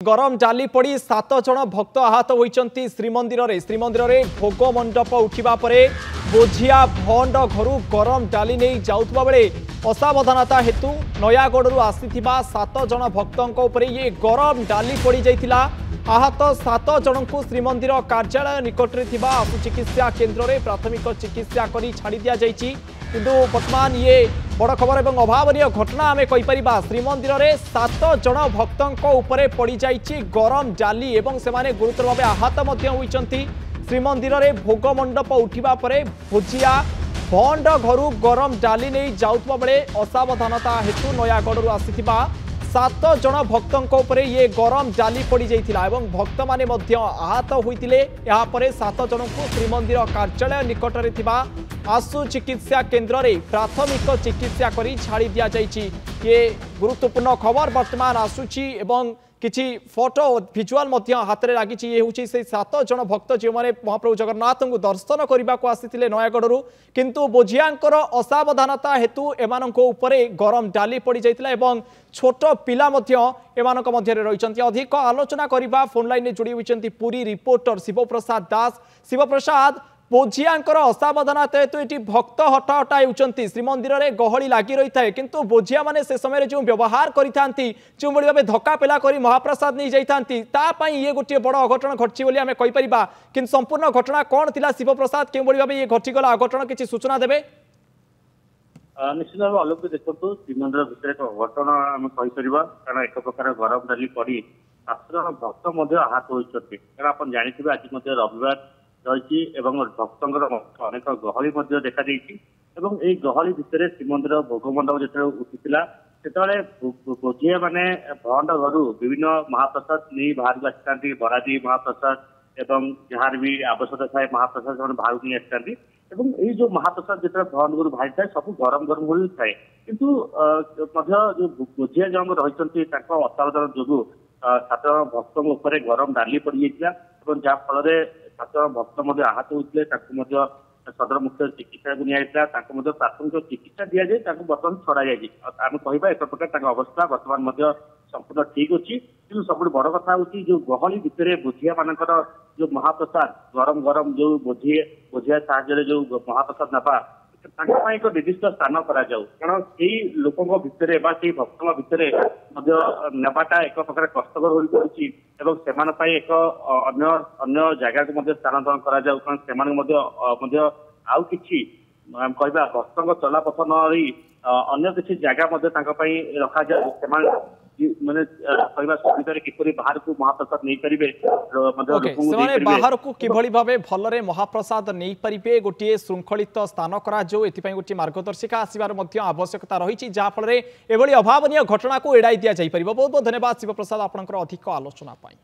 गरम जाली पड़ी 7 जन भक्त आहत होती श्रीमंदिर में भोग मंडप उठा बोझिया भंड घर गरम जाली नहीं जाऊा बेले असावधानता हेतु नयागढ़ आसी 7 जन भक्तों ये गरम डाली पड़ जाता। आहत 7 जन को श्रीमंदिर कार्यालय निकट में आशु चिकित्सा केन्द्र में प्राथमिक चिकित्सा कर छाड़ी दि जाइए। किंतु वर्तमान ये बड़ खबर और अभावन घटना आम कहीपर श्रीमंदिर में 7 जन भक्तों उपरे पड़ जाइए गरम जाली एवं से गुरुतर भाव आहत होती। श्रीमंदिर में भोग मंडप उठा भोजिया भंड घर गरम डाली नहीं जाऊा बेले असावधानता हेतु नयागढ़ आसी 7 जन भक्तों ये गरम जाली पड़ जाता। भक्त माने आहत होते 7 जन को श्रीमंदिर कार्यालय निकट में आशु चिकित्सा केन्द्र में प्राथमिक चिकित्सा कर छाड़ी दि जाइए। ये गुरुत्वपूर्ण खबर वर्तमान आसूची एवं किछि फोटो भिजुआल हाथ में लगी। ये हूँ से 7 जन भक्त जो मैंने महाप्रभु जगन्नाथ को दर्शन करने को आसी नयागढ़ किंतु बोझियांकर असावधानता हेतु एमान गरम डाली पड़ जाता। छोट पिला रही अधिक आलोचना करने फोन लाइन में जोड़ी होती पुरी रिपोर्टर शिवप्रसाद दास। शिवप्रसाद, बोझियांकर असावधानता हेतु ये भक्त हटाहटा होती श्रीमंदिर में गहली लगी रही है किंतु बोझिया माने से समय जो व्यवहार करते जो भाव धक्का पेला कर महाप्रसाद नहीं जाता ये गोटे बड़ अघटन घटी बोली आम कहीपर कि संपूर्ण घटना कौन थी शिवप्रसाद क्यों भाव ये घटीगला अघटन किसी सूचना देवे? निश्चित भाव अलोक देखो श्रीमंदिर भितर एक अघटन आम कहीपर कारण एक प्रकार गरम डाली पड़ी 7 जन भक्त आहत होती कारण आप जानते आज रविवार रही भक्तर अनेक गहली देखा यही गहली भितर श्रीमंदिर भोग मंडप जो उठीला से बोझिया माने भंड घर विभिन्न महाप्रसाद नहीं बाहर आसता बरादी महाप्रसाद एवं जहार भी आवश्यकता थाए महाप्रसाद से बाहर नहीं आसता जो महाप्रसाद जो भंड घर बाहरी थाए सब गरम गरम हो थाए किंतु जो बोझिया जन रही असावधान जो 7 जन भक्तों गरम डाली पड़ जाता जहाँफल 7 जन भक्त आहत होते सदर मुख्य चिकित्सा को निया प्राथमिक चिकित्सा दि जाए बर्तमान छड़ा जाए आम कह एक प्रकार अवस्था बर्तमान संपूर्ण ठीक अच्छी कि सब बड़ कथा हूँ जो गहली भितर बोझिया मानकर जो महाप्रसाद गरम गरम जो बोझिया साहाय्य जो महाप्रसाद नवा एक निर्दिष्ट स्थान करा कारण से लोकों भितर भक्तों भितर नेबाटा एक प्रकार कष्टकर हो पड़ी एक अन्य जगह को स्थानांतरण करा आउ किछि कहबा भक्तों चलापथ न अन्य किसी जगह रखा जाए माने कहबा सुविधा किपरि बाहर को महाप्रसाद नहीं पारे बाहर को किभली भाबे भलरे महाप्रसाद नहीं पारिबे गोटे श्रृंखलित स्थान करा जो एथिपई गोटे मार्गदर्शिका आसीबार मध्य आवश्यकता रही जहाँ फल एभली अभावनीय घटना को एड़ाई दिया जाई परिबो। बहुत बहुत धन्यवाद शिवप्रसाद आपनकर अधिक आलोचना पाई।